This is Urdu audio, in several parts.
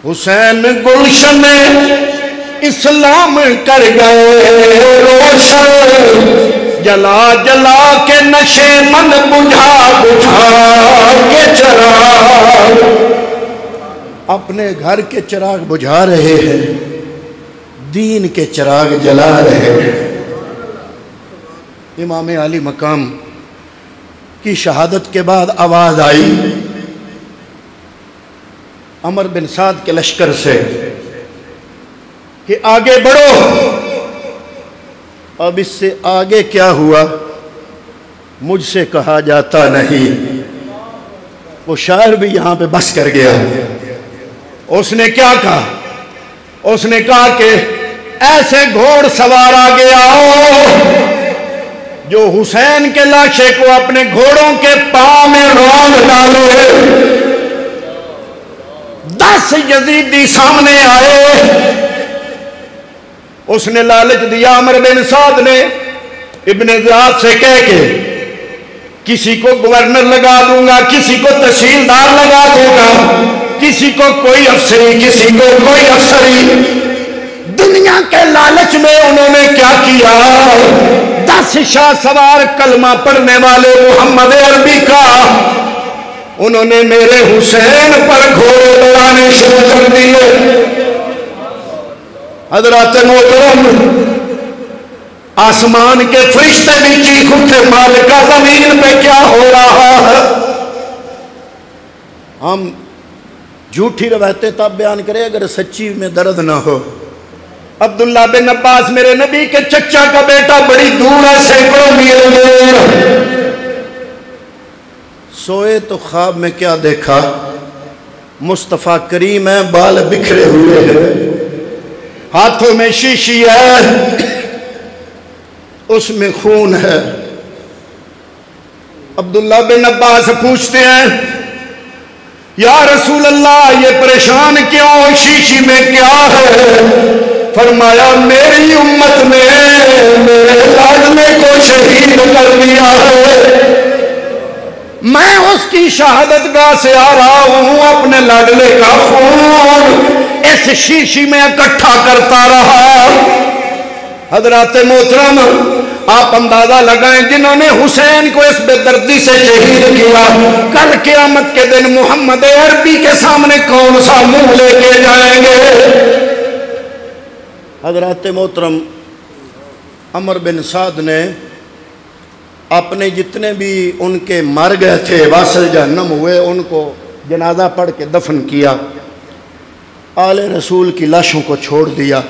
حسین گلشن اسلام کر گئے روشن، جلا جلا کے نشے من بجھا بجھا کے چراغ، اپنے گھر کے چراغ بجھا رہے ہیں، دین کے چراغ جلا رہے ہیں۔ امام علی مقام کی شہادت کے بعد آواز آئی عمر بن سعد کے لشکر سے کہ آگے بڑھو۔ اب اس سے آگے کیا ہوا مجھ سے کہا جاتا نہیں۔ وہ شاعر بھی یہاں پہ بس کر گیا۔ اس نے کیا کہا؟ اس نے کہا کہ ایسے گھوڑ سوار آگے آؤ جو حسین کے لاشے کو اپنے گھوڑوں کے پاؤں میں رونق ڈالے۔ 10 یزیدی سامنے آئے۔ اس نے لالچ دیا عمر بن سعد نے ابن زیاد سے کہہ کے کسی کو گورنر لگا دوں گا، کسی کو تحصیلدار لگا دوں گا، کسی کو کوئی افسری، کسی کو کوئی افسری۔ دنیا کے لالچ میں انہوں نے کیا کیا؟ 10 شاہ سوار کلمہ پڑھنے والے محمد عربی کا انہوں نے میرے حسین پر گھوڑے دوڑانے شروع کر دیے۔ حضرات محترم، آسمان کے فرشتے بھی چیخ اٹھے، مالکہ زمین پہ کیا ہو رہا ہے؟ ہم جھوٹی روایتیں تب بیان کریں اگر سچی میں درد نہ ہو۔ عبداللہ بن عباس میرے نبی کے چچا کا بیٹا بڑی دور ہے، سینکڑوں میل دور۔ سوئے تو خواب میں کیا دیکھا؟ مصطفیٰ کریم ہے، بال بکھرے ہوئے ہیں، ہاتھوں میں شیشی ہے، اس میں خون ہے۔ عبداللہ بن عباس پوچھتے ہیں یا رسول اللہ یہ پریشان کیوں، شیشی میں کیا ہے؟ فرمایا میری امت نے میرے لاڈلے کو شہید کر دیا ہے، میں اس کی شہادت گاہ سے آ رہا ہوں، اپنے لاڈلے کا خون اس شیشی میں اکٹھا کرتا رہا۔ حضرات محترم، آپ اندازہ لگائیں جنہوں نے حسین کو اس بے دردی سے شہید کیا، کل قیامت کے دن محمد عربی کے سامنے کون سا منہ لے کے جائیں گے؟ حضرات محترم، عمر بن سعد نے اپنے جتنے بھی ان کے مر گئے تھے واصل جہنم ہوئے ان کو جنازہ پڑھ کے دفن کیا، آل رسول کی لاشوں کو چھوڑ دیا۔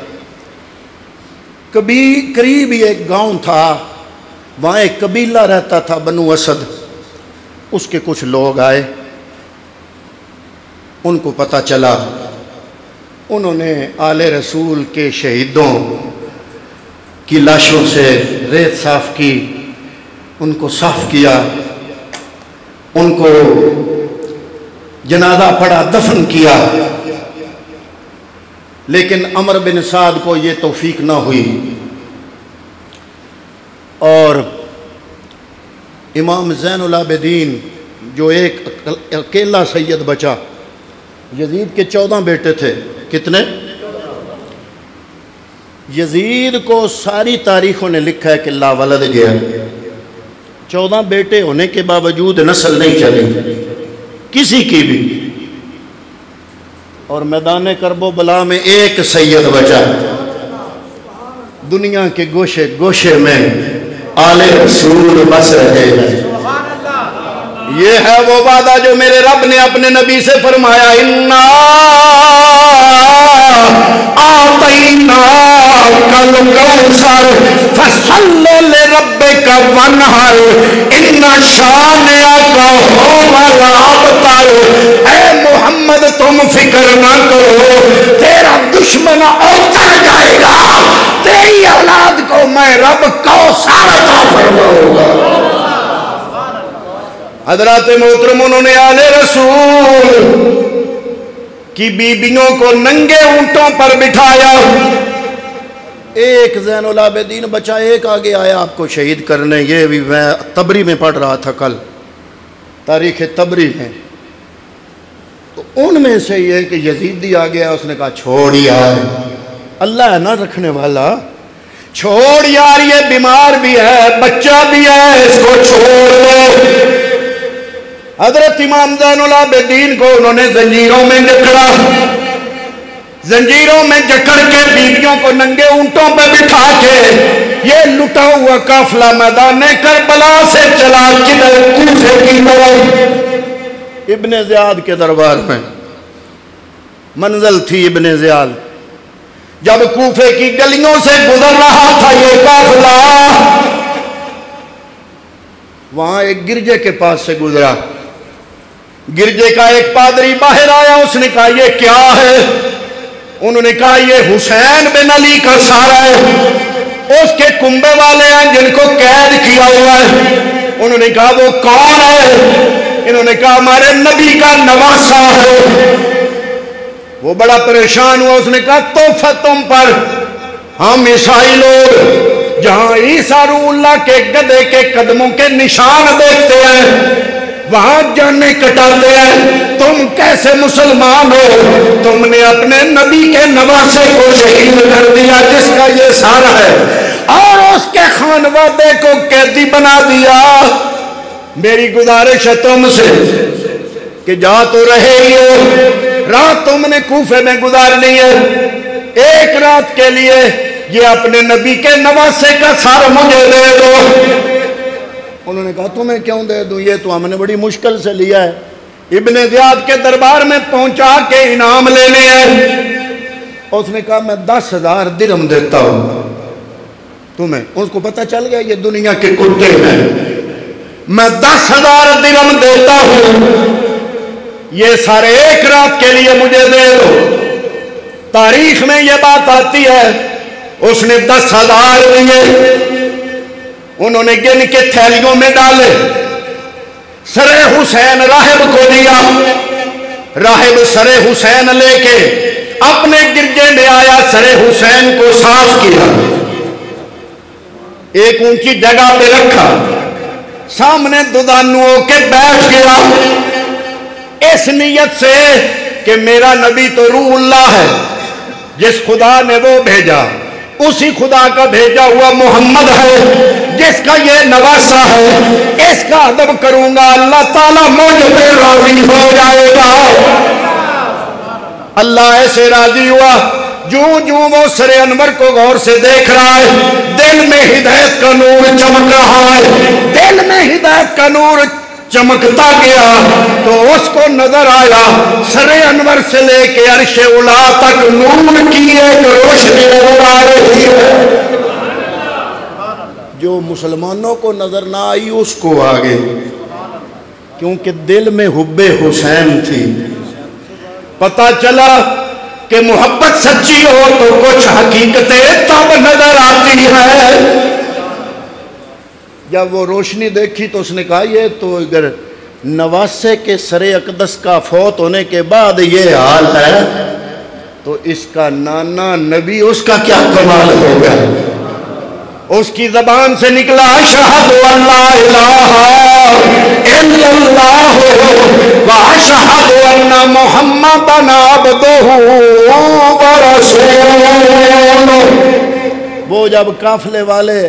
کبھی قریب ہی ایک گاؤں تھا، وہاں ایک قبیلہ رہتا تھا بنو اسد، اس کے کچھ لوگ آئے، ان کو پتہ چلا، انہوں نے آل رسول کے شہیدوں کی لاشوں سے ریت صاف کی، ان کو صاف کیا، ان کو جنازہ پڑھا، دفن کیا، لیکن عمر بن سعد کو یہ توفیق نہ ہوئی، اور امام زین العابدین جو ایک اکیلا سید بچا، یزید کے 14 بیٹے تھے، کتنے؟ یزید کو ساری تاریخوں نے لکھا ہے کہ لا ولد گیا، 14 بیٹے ہونے کے باوجود نسل نہیں چلی کسی کی بھی، اور میدان کرب و بلا میں ایک سید بچا، دنیا کے گوشے گوشے میں آل رسول بس رہے ہیں۔ یہ ہے وہ وعدہ جو میرے رب نے اپنے نبی سے فرمایا، اِنَّا آتَيْنَاكَ الْكَوْثَرَ فَصَلِّ لِرَبِّكَ وَانْحَرْ إِنَّ شَانِئَكَ هُوَ الْأَبْتَرُ۔ اے محمد تم فکر نہ کرو، تیرا دشمن اتر جائے گا، تیری اولاد کو میں رب کوثر عطا فرماؤں گا۔ حضرات محترم، انہوں نے آل رسول کی بیبیوں کو ننگے اونٹوں پر بٹھایا، ایک زین العابدین بچا، ایک آگے آیا آپ کو شہید کرنے۔ یہ بھی میں تبری میں پڑھ رہا تھا کل، تاریخ تبری میں تو ان میں سے یہ کہ یزیدی آ گیا، اس نے کہا چھوڑ یار، اللہ ہے نا رکھنے والا، چھوڑ یار، یہ بیمار بھی ہے، بچہ بھی ہے، اس کو چھوڑ دو۔ حضرت امام زین العابدین کو انہوں نے زنجیروں میں جکڑا، زنجیروں میں جکڑ کے بیویوں کو ننگے اونٹوں پہ بٹھا کے یہ لٹا ہوا قافلہ میدان کربلا سے چلا کدھر؟ کوفے کی طرف۔ ابن زیاد کے دربار میں منزل تھی ابن زیاد، جب کوفے کی گلیوں سے گزر رہا تھا یہ قافلہ، وہاں ایک گرجے کے پاس سے گزرا، گرجے کا ایک پادری باہر آیا، اس نے کہا یہ کیا ہے؟ انہوں نے کہا یہ حسین بن علی کا سارا ہے، اس کے کنبے والے ہیں جن کو قید کیا ہوا ہے۔ انہوں نے کہا وہ کون ہے؟ انہوں نے کہا ہمارے نبی کا نواسہ ہے۔ وہ بڑا پریشان ہوا، اس نے کہا تحفہ تم پر، ہم عیسائی لوگ جہاں عیسیٰ روح اللہ کے گدھے کے قدموں کے نشان دیکھتے ہیں وہاں جانیں کٹاتے ہیں، تم کیسے مسلمان ہو؟ تم نے اپنے نبی کے نواسے کو شہید کر دیا جس کا یہ سارا ہے، اور اس کے خانوادے کو قیدی بنا دیا۔ میری گزارش ہے تم سے کہ جا تو رہے ہی ہو، رات تم نے کوفے میں گزارنی ہے، ایک رات کے لیے یہ اپنے نبی کے نواسے کا سر مجھے دے دو۔ انہوں نے کہا تمہیں کیوں دے دوں، یہ تو ہم نے بڑی مشکل سے لیا ہے، ابن زیاد کے دربار میں پہنچا کے انعام لینے ہیں۔ اس نے کہا میں 10,000 درہم دیتا ہوں تمہیں۔ اس کو پتہ چل گیا یہ دنیا کے کتے ہیں، میں 10,000 درہم دیتا ہوں، یہ سارے ایک رات کے لیے مجھے دے دو۔ تاریخ میں یہ بات آتی ہے اس نے 10,000 دیے، انہوں نے گن کے تھیلیوں میں ڈالے، سر حسین راہب کو دیا، راہب سر حسین لے کے اپنے گرجے میں آیا، سر حسین کو صاف کیا، ایک اونچی جگہ پہ رکھا، سامنے ددانوں کے بیٹھ گیا، اس نیت سے کہ میرا نبی تو روح اللہ ہے، جس خدا نے وہ بھیجا اسی خدا کا بھیجا ہوا محمد ہے، جس کا یہ نواسہ ہے، اس کا ادب کروں گا، اللہ تعالیٰ مجھ پہ راضی ہو جائے گا۔ اللہ ایسے راضی ہوا، جو وہ سر انور کو غور سے دیکھ رہا ہے، دل میں ہدایت کا نور چمک رہا ہے، دل میں ہدایت کا نور چمکتا گیا تو اس کو نظر آیا سر انور سے لے کے عرش اولا تک نور کی ایک روشنی نظر آ رہی ہے۔ جو مسلمانوں کو نظر نہ آئی اس کو آگے، کیونکہ دل میں حب حسین تھی۔ پتہ چلا کہ محبت سچی ہو تو کچھ حقیقتیں تب نظر آتی ہے۔ جب وہ روشنی دیکھی تو اس نے کہا یہ تو اگر نواسے کے سر اقدس کا فوت ہونے کے بعد یہ حال ہے تو اس کا نانا نبی اس کا کیا کمال ہوگا۔ اس کی زبان سے نکلا اشہد ان لا الہ الا اللہ و اشہد ان محمدن عبدہ و رسولہ۔ وہ جب قافلے والے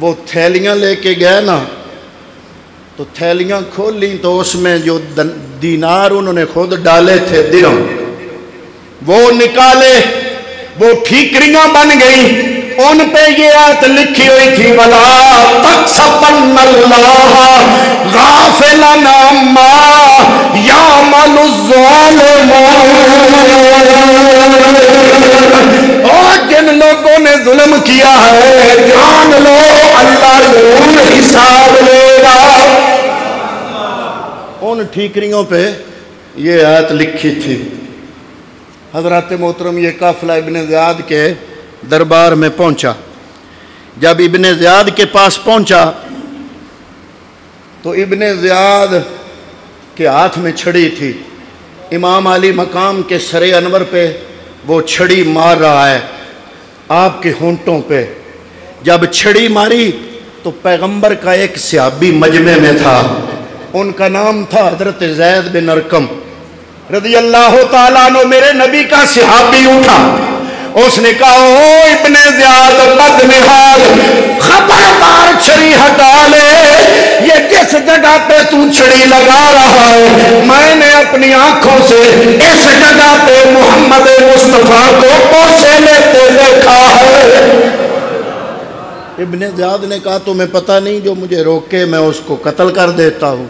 وہ تھیلیاں لے کے گئے نا تو تھیلیاں کھولی تو اس میں جو دینار انہوں نے خود ڈالے تھے درہم وہ نکالے، وہ ٹھیکریاں بن گئی، ان پہ یہ آیت لکھی ہوئی تھی وَلَا تَحْسَبَنَّ اللَّهَ غَافِلًا عَمَّا يَعْمَلُ الظَّالِمُونَ۔ اور جن لوگوں نے ظلم کیا ہے جان لو اللہ ضرور حساب لے گا۔ ان ٹھیکریوں پہ یہ آیت لکھی تھی۔ حضرات محترم یہ قافلہ ابن زیاد کے دربار میں پہنچا، جب ابن زیاد کے پاس پہنچا تو ابن زیاد کے ہاتھ میں چھڑی تھی، امام علی مقام کے سر انور پہ وہ چھڑی مار رہا ہے آپ کے ہونٹوں پہ۔ جب چھڑی ماری تو پیغمبر کا ایک صحابی مجمع میں تھا، ان کا نام تھا حضرت زید بن ارقم۔ رضی اللہ تعالیٰ عنہ میرے نبی کا صحابی اٹھا، اس نے کہا او ابن زیاد بدنحال، خبردار چھری ہٹا لے، یہ جس جگہ پہ تو چھری لگا رہا ہے میں نے اپنی آنکھوں سے اس جگہ پہ محمد مصطفیٰ کو پوچھے لیتے دیکھا ہے۔ ابن زیاد نے کہا تمہیں پتہ نہیں جو مجھے روکے میں اس کو قتل کر دیتا ہوں؟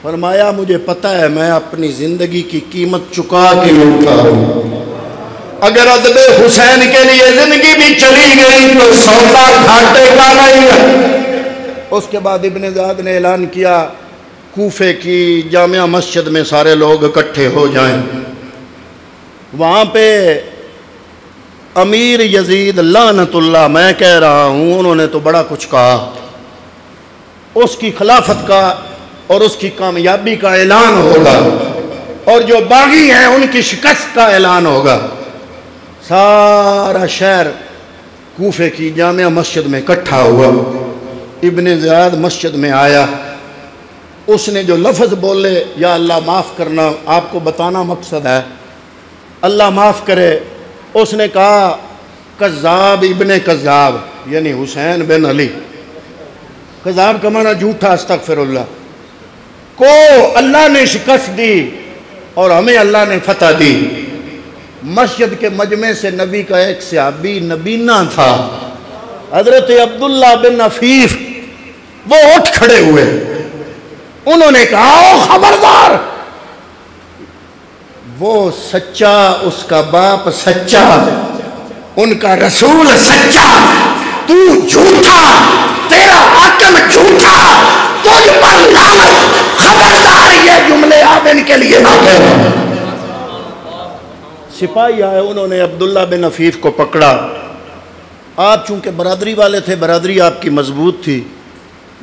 فرمایا مجھے پتہ ہے، میں اپنی زندگی کی قیمت چکا کے اٹھا ہوں، اگر ادب حسین کے لیے زندگی بھی چلی گئی تو سودا گھاٹے کا نہیں ہے۔ اس کے بعد ابن زیاد نے اعلان کیا کوفے کی جامع مسجد میں سارے لوگ اکٹھے ہو جائیں، وہاں پہ امیر یزید لعنت اللہ، میں کہہ رہا ہوں انہوں نے تو بڑا کچھ کہا، اس کی خلافت کا اور اس کی کامیابی کا اعلان ہوگا، اور جو باغی ہیں ان کی شکست کا اعلان ہوگا۔ سارا شہر کوفے کی جامع مسجد میں اکٹھا ہوا، ابن زیاد مسجد میں آیا، اس نے جو لفظ بولے یا اللہ معاف کرنا، آپ کو بتانا مقصد ہے، اللہ معاف کرے، اس نے کہا کذاب ابن کذاب، یعنی حسین بن علی، کذاب کا معنی جھوٹا، استغفر اللہ، کو اللہ نے شکست دی اور ہمیں اللہ نے فتح دی۔ مسجد کے مجمع سے نبی کا ایک صحابی نبینا تھا، حضرت عبداللہ بن عفیف، وہ اٹھ کھڑے ہوئے، انہوں نے کہا او خبردار، وہ سچا، اس کا باپ سچا، ان کا رسول سچا، تو جھوٹا، تیرا حاکم جھوٹا، تجھ پر لعنت، خبردار یہ جملے آپ ان کے لیے نہ کہنا۔ سپاہی آئے، انہوں نے عبداللہ بن عفیف کو پکڑا، آپ چونکہ برادری والے تھے، برادری آپ کی مضبوط تھی،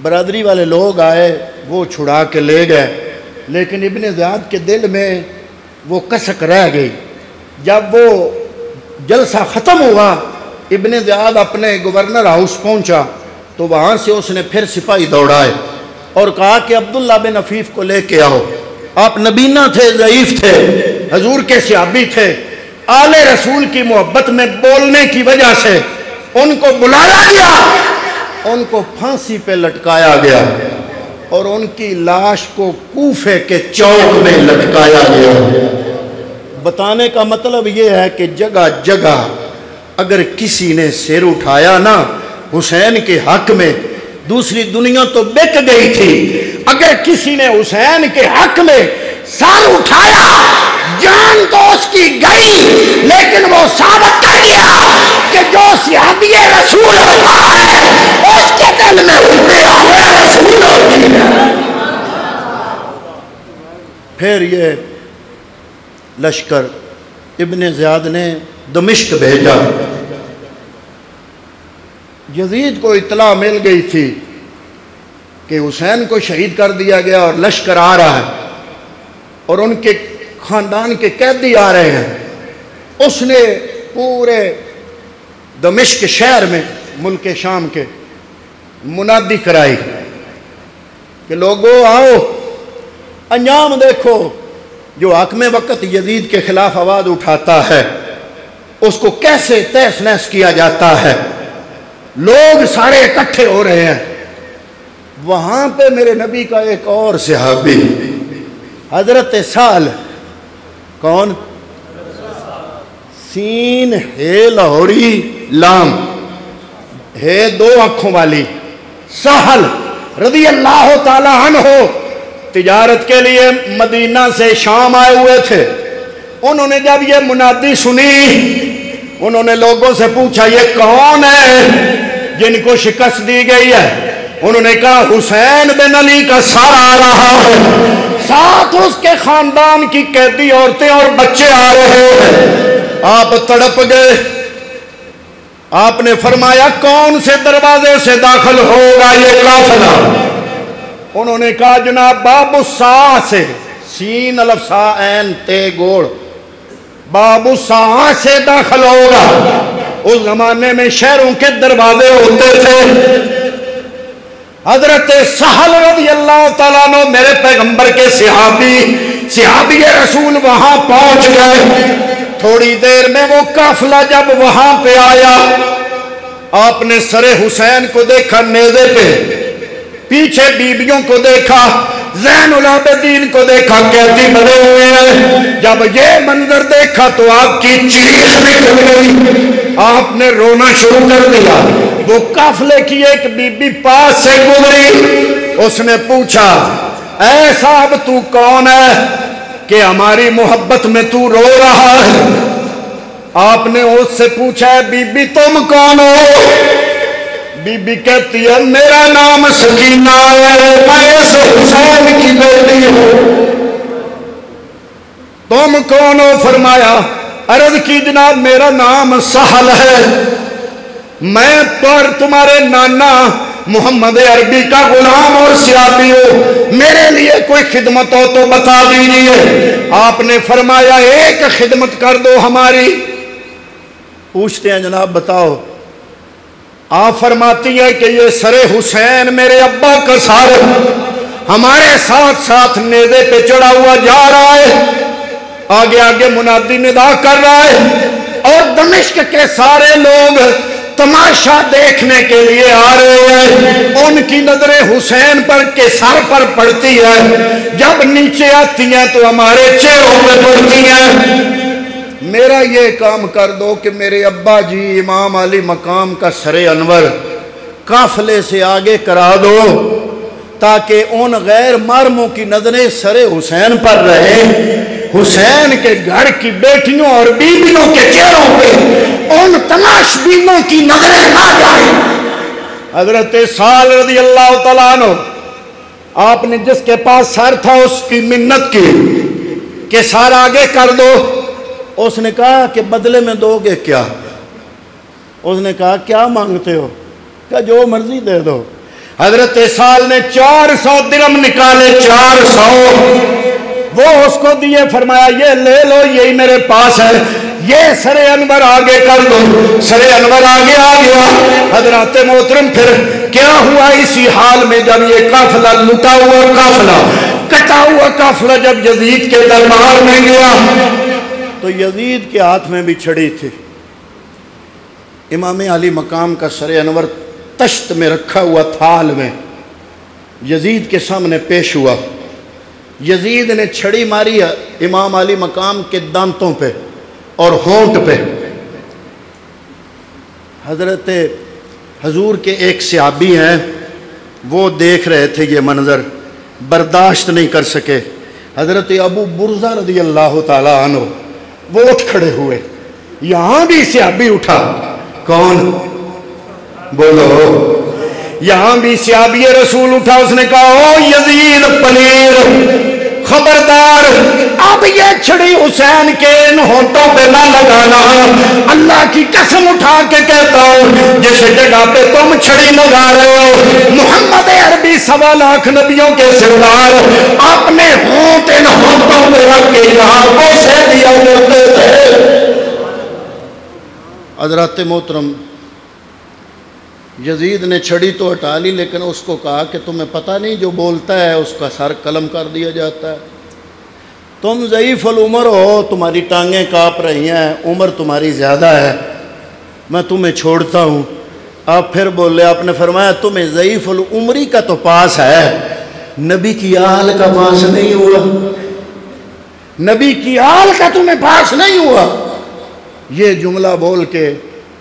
برادری والے لوگ آئے، وہ چھڑا کے لے گئے، لیکن ابن زیاد کے دل میں وہ کسک رہ گئی۔ جب وہ جلسہ ختم ہوا، ابن زیاد اپنے گورنر ہاؤس پہنچا تو وہاں سے اس نے پھر سپاہی دوڑائے اور کہا کہ عبداللہ بن عفیف کو لے کے آؤ، آپ نبینا تھے، ضعیف تھے، حضور کے صحابی تھے، آل رسول کی محبت میں بولنے کی وجہ سے ان کو بلایا گیا، ان کو پھانسی پہ لٹکایا گیا اور ان کی لاش کو کوفے کے چوک میں لٹکایا گیا۔ بتانے کا مطلب یہ ہے کہ جگہ جگہ اگر کسی نے سر اٹھایا نا حسین کے حق میں، دوسری دنیا تو بک گئی تھی، اگر کسی نے حسین کے حق میں سر اٹھایا، جان تو اس کی گئی، لیکن وہ ثابت کر دیا کہ جو صحابی رسول اللہ ہے اس کے دل میں اٹھے ہوئے رسول ہوتی ہے۔ پھر یہ لشکر ابن زیاد نے دمشق بھیجا، یزید کو اطلاع مل گئی تھی کہ حسین کو شہید کر دیا گیا اور لشکر آ رہا ہے اور ان کے خاندان کے قیدی آ رہے ہیں۔ اس نے پورے دمشق شہر میں، ملک شام کے، منادی کرائی کہ لوگوں آؤ، انجام دیکھو، جو حاکم وقت یزید کے خلاف آواز اٹھاتا ہے اس کو کیسے تہس نہس کیا جاتا ہے۔ لوگ سارے اکٹھے ہو رہے ہیں، وہاں پہ میرے نبی کا ایک اور صحابی حضرت سہل، کون؟ سین ہے لاہوری، لام ہے دو آنکھوں والی، سہل رضی اللہ تعالی عنہ تجارت کے لیے مدینہ سے شام آئے ہوئے تھے۔ انہوں نے جب یہ منادی سنی، انہوں نے لوگوں سے پوچھا یہ کون ہے جن کو شکست دی گئی ہے؟ انہوں نے کہا حسین بن علی کا سر آ رہا ہے، ساتھ اس کے خاندان کی قیدی عورتیں اور بچے آ رہے ہیں۔ آپ تڑپ گئے، آپ نے فرمایا کون سے دروازے سے داخل ہوگا یہ قافلہ؟ انہوں نے کہا جناب باب الساعہ سے، سین الف سا عین تے گوڑ، باب الساعہ سے داخل ہوگا۔ اس زمانے میں شہروں کے دروازے ہوتے تھے۔ حضرت سہل رضی اللہ تعالیٰ عنہ میرے پیغمبر کے صحابی صحابی رسول وہاں پہنچ گئے. تھوڑی دیر میں وہ قافلہ جب وہاں پہ آیا، آپ نے سر حسین کو دیکھا نیزے پہ، پیچھے بیبیوں کو دیکھا، زین العابدین کو دیکھا قیدی بنے ہوئے ہیں. جب یہ منظر دیکھا تو آپ کی چیخ نکل گئی، آپ نے رونا شروع کر دیا. وہ قافلے کی ایک بی بی پاس سے گزری، اس نے پوچھا اے صاحب تو کون ہے کہ ہماری محبت میں تو رو رہا ہے؟ آپ نے اس سے پوچھا ہے بی بی تم کون ہو؟ بی بی کہتی ہے میرا نام سکینہ ہے، میں اس حسین کی بیٹی ہوں. تم کون ہو؟ فرمایا عرض کی جناب میرا نام سہل ہے، میں پر تمہارے نانا محمد عربی کا غلام اور سیابی ہوں، میرے لیے کوئی خدمت ہو تو بتا دیجیے. آپ نے فرمایا ایک خدمت کر دو ہماری. پوچھتے ہیں جناب بتاؤ. آپ فرماتی ہے کہ یہ سر حسین میرے ابا کا سر ہمارے ساتھ ساتھ نیزے پہ چڑھا ہوا جا رہا ہے، آگے آگے منادی ندا کر رہا ہے، اور دمشق کے سارے لوگ تماشا دیکھنے کے لیے آ رہے ہیں. ان کی نظریں حسین پر کے سر پر پڑتی ہے، جب نیچے آتی ہیں تو ہمارے چہروں پہ پڑتی ہیں. میرا یہ کام کر دو کہ میرے ابا جی امام علی مقام کا سر انور قافلے سے آگے کرا دو تاکہ ان غیر محرموں کی نظریں سر حسین پر رہیں، حسین کے گھر کی بیٹیوں اور بیویوں کے چہروں پہ ان تلاش بینوں کی نظریں نہ جائیں. حضرت سال رضی اللہ تعالیٰ عنہ آپ نے جس کے پاس سر تھا اس کی منت کی کہ سر آگے کر دو. اس نے کہا کہ بدلے میں دو گے کیا؟ اس نے کہا کیا مانگتے ہو؟ کہ جو مرضی دے دو. حضرت سال نے 400 درم نکالے، 400 وہ اس کو دیے. فرمایا یہ لے لو، یہی میرے پاس ہے، یہ سر انور آگے کر دو. سر انور آگے آ گیا. حضرات محترم پھر کیا ہوا اسی حال میں جب یہ قافلہ لٹا ہوا قافلہ، کٹا ہوا قافلہ جب یزید کے دربار میں گیا تو یزید کے ہاتھ میں بھی چھڑی تھی. امام علی مقام کا سر انور تشت میں رکھا ہوا تھال میں یزید کے سامنے پیش ہوا. یزید نے چھڑی ماری امام علی مقام کے دانتوں پہ اور ہونٹ پہ. حضرت حضور کے ایک صحابی ہیں، وہ دیکھ رہے تھے یہ منظر، برداشت نہیں کر سکے. حضرت ابو برزہ رضی اللہ تعالی عنہ وہ اٹھ کھڑے ہوئے. یہاں بھی صحابی اٹھا. کون؟ بولو. یہاں بھی صحابی رسول اٹھا. اس نے کہا او یزید پلیر، خبردار، اب یہ چھڑی حسین کے ان ہونٹوں پہ نہ لگانا. اللہ کی قسم اٹھا کے کہتا ہوں جس جگہ پہ تم چھڑی لگا رہے ہو محمد عربی 1.25 لاکھ نبیوں کے سردار اپنے ہونٹ ان ہونٹوں پہ رکھ کے یہاں بوسے دیا کرتے تھے. حضرات محترم یزید نے چھڑی تو ہٹا لی، لیکن اس کو کہا کہ تمہیں پتہ نہیں جو بولتا ہے اس کا سر قلم کر دیا جاتا ہے. تم ضعیف العمر ہو، تمہاری ٹانگیں کانپ رہی ہیں، عمر تمہاری زیادہ ہے، میں تمہیں چھوڑتا ہوں. آپ پھر بولے. آپ نے فرمایا تمہیں ضعیف العمری کا تو پاس ہے، نبی کی آل کا پاس نہیں ہوا. نبی کی آل کا تمہیں پاس نہیں ہوا. یہ جملہ بول کے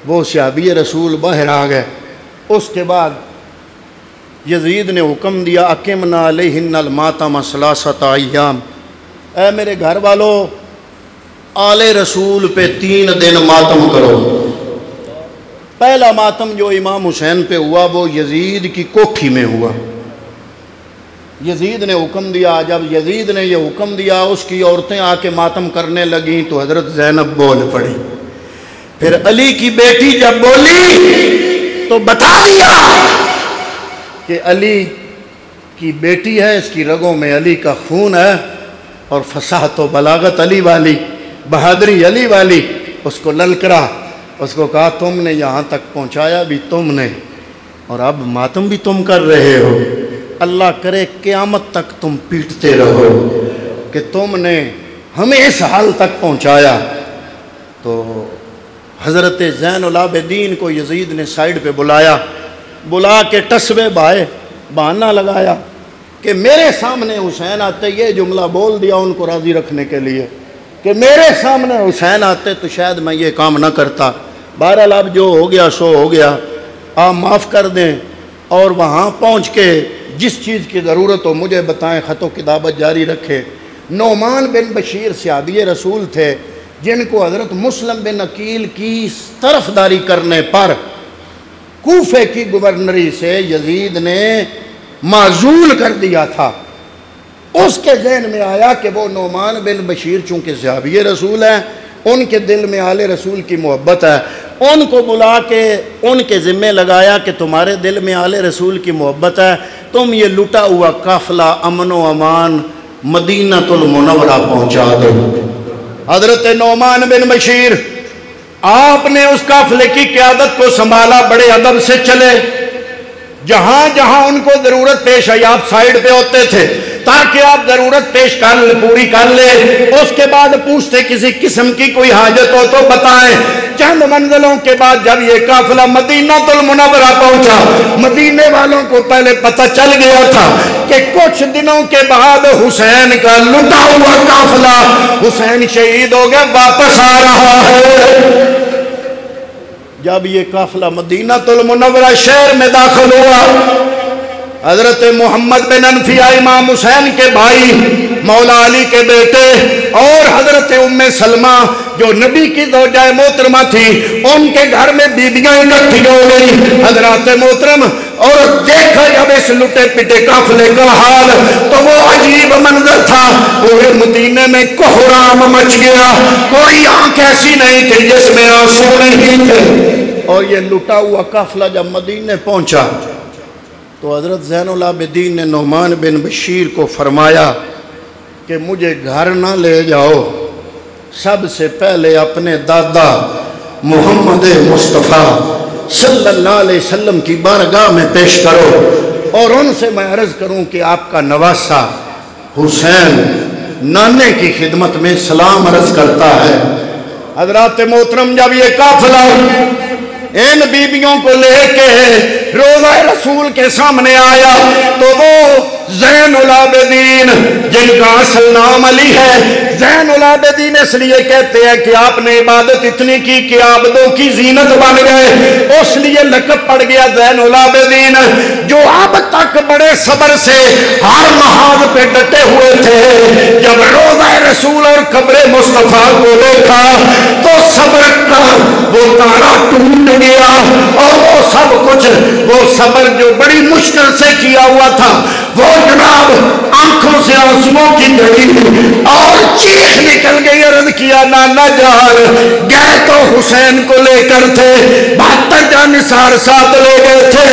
وہ صحابی رسول باہر آ گئے. اس کے بعد یزید نے حکم دیا اقمنا علیہن الماتم 3 ایام. اے میرے گھر والوں، آل رسول پہ 3 دن ماتم کرو. پہلا ماتم جو امام حسین پہ ہوا وہ یزید کی کوٹھی میں ہوا. یزید نے حکم دیا. جب یزید نے یہ حکم دیا اس کی عورتیں آ کے ماتم کرنے لگیں تو حضرت زینب بول پڑی. پھر علی کی بیٹی جب بولی تو بتا دیا کہ علی کی بیٹی ہے، اس کی رگوں میں علی کا خون ہے، اور فصاحت و بلاغت علی والی، بہادری علی والی. اس کو للکرا، اس کو کہا تم نے یہاں تک پہنچایا بھی تم نے، اور اب ماتم بھی تم کر رہے ہو. اللہ کرے قیامت تک تم پیٹتے رہو. کہ تم نے ہمیں اس حال تک پہنچایا۔ تو حضرت زین العابدین کو یزید نے سائیڈ پہ بلا کے ٹسبے بہانہ لگایا کہ میرے سامنے حسین آتے، یہ جملہ بول دیا ان کو راضی رکھنے کے لیے کہ میرے سامنے حسین آتے تو شاید میں یہ کام نہ کرتا۔ بہرحال اب جو ہو گیا سو ہو گیا، آپ معاف کر دیں، اور وہاں پہنچ کے جس چیز کی ضرورت ہو مجھے بتائیں، خط و کتابت جاری رکھے۔ نعمان بن بشیر صحابی رسول تھے جن کو حضرت مسلم بن عقیل کی طرفداری کرنے پر کوفے کی گورنری سے یزید نے معزول کر دیا تھا۔ اس کے ذہن میں آیا کہ وہ نعمان بن بشیر چونکہ صحابی رسول ہیں، ان کے دل میں آل رسول کی محبت ہے، ان کو بلا کے ان کے ذمے لگایا کہ تمہارے دل میں آل رسول کی محبت ہے، تم یہ لٹا ہوا قافلہ امن و امان مدینۃ المنورہ پہنچا دو۔ حضرت نعمان بن بشیر آپ نے اس قافلے کی قیادت کو سنبھالا، بڑے ادب سے چلے، جہاں جہاں ان کو ضرورت پیش آئی آپ سائیڈ پہ ہوتے تھے تاکہ آپ ضرورت پوری کر لیں۔ اس کے بعد پوچھتے کسی قسم کی کوئی حاجت ہو تو بتائیں۔ چند منزلوں کے بعد جب یہ قافلہ مدینۃ المنورہ پہنچا، مدینے والوں کو پہلے پتہ چل گیا تھا کہ کچھ دنوں کے بعد حسین کا لٹا ہوا قافلہ، حسین شہید ہو گیا، واپس آ رہا ہے۔ جب یہ قافلہ مدینۃ المنورہ شہر میں داخل ہوا، حضرت محمد بن انفیہ امام حسین کے بھائی، مولا علی کے بیٹے، اور حضرت ام سلمہ جو نبی کی زوجہ محترمہ تھی، ان کے گھر میں بیبیاں اکٹھی ہو گئی حضرات محترم، اور دیکھا جب اس لٹے پٹے قافلے کا حال تو وہ عجیب منظر تھا۔ پورے مدینے میں کوہرام مچ گیا، کوئی آنکھ ایسی نہیں تھی جس میں آنسو نہیں تھے۔ اور یہ لٹا ہوا قافلہ جب مدینے پہنچا تو حضرت زین العابدین نے نعمان بن بشیر کو فرمایا کہ مجھے گھر نہ لے جاؤ، سب سے پہلے اپنے دادا محمد مصطفیٰ صلی اللہ علیہ وسلم کی بارگاہ میں پیش کرو، اور ان سے میں عرض کروں کہ آپ کا نواسہ حسین نانے کی خدمت میں سلام عرض کرتا ہے۔ حضرات محترم، جب یہ قافلہ ان بیبیوں کو لے کے روضہ رسول کے سامنے آیا تو وہ زین العابدین جن کا اصل نام علی ہے، زین العابدین اس لیے کہتے ہیں کہ آپ نے عبادت اتنی کی کہ عابدوں کی زینت بن گئے، اس لیے لقب پڑ گیا زین العابدین، جو اب تک بڑے صبر سے ہر محاذ پہ ڈٹے ہوئے تھے۔ جب روضہ رسول اور قبر مصطفیٰ کو دیکھا تو صبر کا وہ تارا ٹوٹ گیا، اور وہ سب کچھ، وہ صبر جو بڑی مشکل سے کیا ہوا تھا، وہ جناب آنکھوں سے آنسوؤں کی جھڑی اور چیخ نکل گئی۔ عرض کیا نانا جان گئے تو حسین کو لے کر تھے، 72 جانثار ساتھ لے گئے تھے،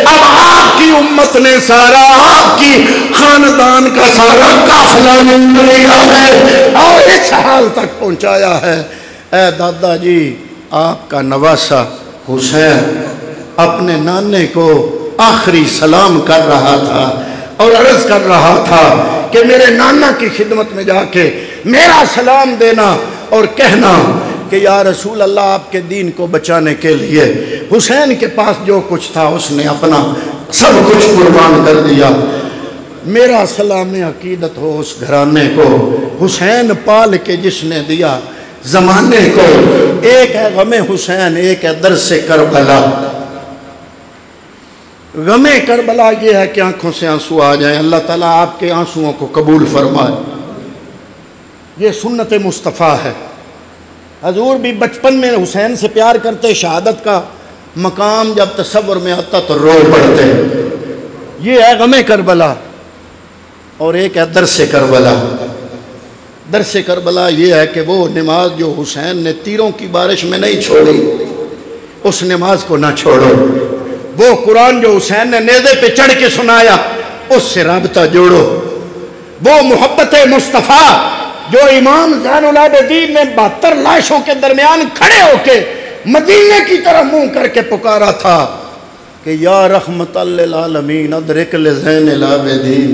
اب آپ کی امت نے سارا، آپ کی خاندان کا سارا قافلہ لوٹ لیا ہے اور اس حال تک پہنچایا ہے۔ اے دادا جی، آپ کا نواسہ حسین اپنے نانے کو آخری سلام کر رہا تھا اور عرض کر رہا تھا کہ میرے نانا کی خدمت میں جا کے میرا سلام دینا اور کہنا کہ یا رسول اللہ، آپ کے دین کو بچانے کے لیے حسین کے پاس جو کچھ تھا اس نے اپنا سب کچھ قربان کر دیا۔ میرا سلام عقیدت ہو اس گھرانے کو، حسین پال کے جس نے دیا زمانے کو۔ ایک ہے غم حسین، ایک ہے درس کربلا۔ غم کربلا یہ ہے کہ آنکھوں سے آنسو آ جائیں، اللہ تعالیٰ آپ کے آنسوؤں کو قبول فرمائے، یہ سنت مصطفیٰ ہے۔ حضور بھی بچپن میں حسین سے پیار کرتے، شہادت کا مقام جب تصور میں آتا تو رو پڑتے۔ یہ ہے غم کربلا، اور ایک ہے درس کربلا۔ درس کربلا یہ ہے کہ وہ نماز جو حسین نے تیروں کی بارش میں نہیں چھوڑی، اس نماز کو نہ چھوڑو۔ وہ قرآن جو حسین نے نیزے پہ چڑھ کے سنایا، اس سے رابطہ جوڑو۔ وہ محبت مصطفیٰ جو امام زین العابدین نے 72 لاشوں کے درمیان کھڑے ہو کے مدینے کی طرف منہ کر کے پکارا تھا کہ یا رحمت للعالمین ادرک لزین العابدین۔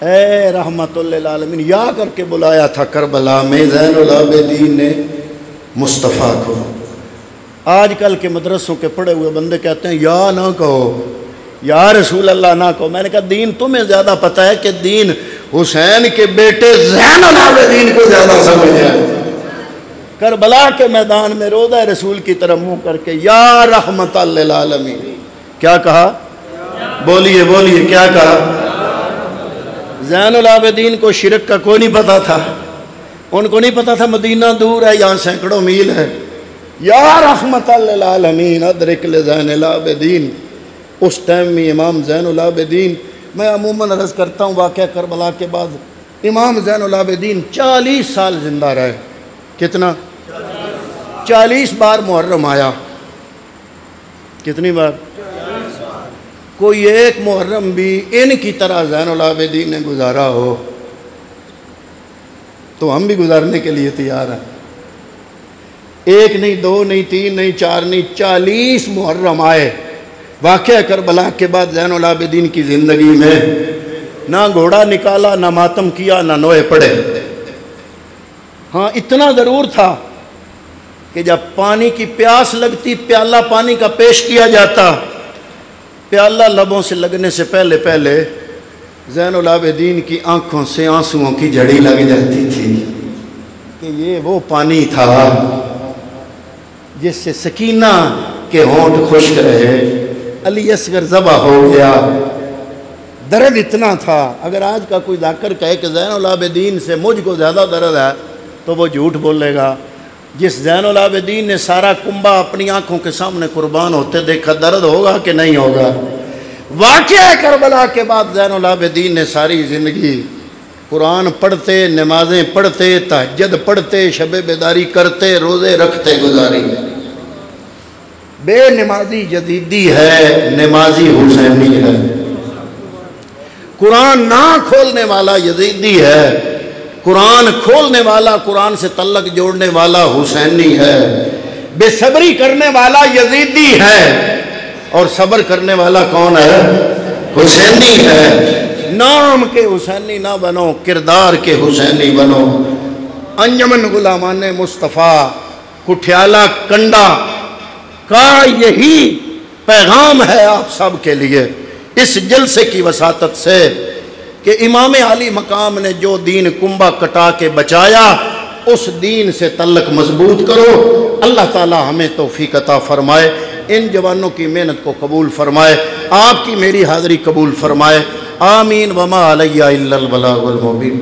اے رحمت للعالمین یا کر کے بلایا تھا کربلا میں زین العابدین نے مصطفیٰ کو۔ آج کل کے مدرسوں کے پڑھے ہوئے بندے کہتے ہیں یا نہ کہو، یا رسول اللہ نہ کہو۔ میں نے کہا دین تمہیں زیادہ پتہ ہے کہ دین حسین کے بیٹے زین العابدین کو زیادہ سمجھ ہے۔ کربلا کے میدان میں روضہ رسول کی طرف منہ کر کے یا رحمت للعالمین، کیا کہا؟ بولیے بولیے، کیا کہا؟ زین العابدین کو شرک کا کوئی نہیں پتا تھا، ان کو نہیں پتا تھا مدینہ دور ہے، یہاں سینکڑوں میل ہے۔ یا رحمت للعالمین ادرک لزین العابدین۔ اس ٹائم میں امام زین العابدین، میں عموماً عرض کرتا ہوں واقعہ کربلا کے بعد، امام زین العابدین 40 سال زندہ رہے۔ کتنا؟ 40 بار محرم آیا۔ کتنی بار؟ کوئی ایک محرم بھی ان کی طرح زین العابدین نے گزارا ہو تو ہم بھی گزارنے کے لیے تیار ہیں۔ ایک نہیں، دو نہیں، تین نہیں، چار نہیں، 40 محرم آئے۔ واقعہ کربلا کے بعد زین العابدین کی زندگی میں نہ گھوڑا نکالا، نہ ماتم کیا، نہ نوئے پڑے۔ ہاں اتنا ضرور تھا کہ جب پانی کی پیاس لگتی، پیالہ پانی کا پیش کیا جاتا، پیالہ لبوں سے لگنے سے پہلے پہلے زین العابدین کی آنکھوں سے آنسوؤں کی جھڑی لگ جاتی تھی کہ یہ وہ پانی تھا جس سے سکینہ کے ہونٹ خشک رہے، علی اصغر ذبح ہو گیا۔ درد اتنا تھا، اگر آج کا کوئی ذاکر کہے کہ زین العابدین سے مجھ کو زیادہ درد ہے تو وہ جھوٹ بولے گا۔ جس زین العابدین نے سارا کنبہ اپنی آنکھوں کے سامنے قربان ہوتے دیکھا، درد ہوگا کہ نہیں ہوگا؟ واقعہ کربلا کے بعد زین العابدین نے ساری زندگی قرآن پڑھتے، نمازیں پڑھتے، تہجد پڑھتے، شب بیداری کرتے، روزے رکھتے گزاری۔ بے نمازی یزیدی ہے، نمازی حسینی ہے۔ قرآن نہ کھولنے والا یزیدی ہے، قرآن کھولنے والا، قرآن سے تعلق جوڑنے والا حسینی ہے۔ بے صبری کرنے والا یزیدی ہے اور صبر کرنے والا کون ہے؟ حسینی ہے۔ نام کے حسینی نہ بنو، کردار کے حسینی بنو۔ انجمن غلامان مصطفیٰ کٹھیالہ کنڈا کا یہی پیغام ہے آپ سب کے لیے اس جلسے کی وساطت سے کہ امام عالی مقام نے جو دین کنبہ کٹا کے بچایا، اس دین سے تعلق مضبوط کرو۔ اللہ تعالی ہمیں توفیق عطا فرمائے، ان جوانوں کی محنت کو قبول فرمائے، آپ کی میری حاضری قبول فرمائے، آمین۔ وما علیہ الا البلاغ المبین۔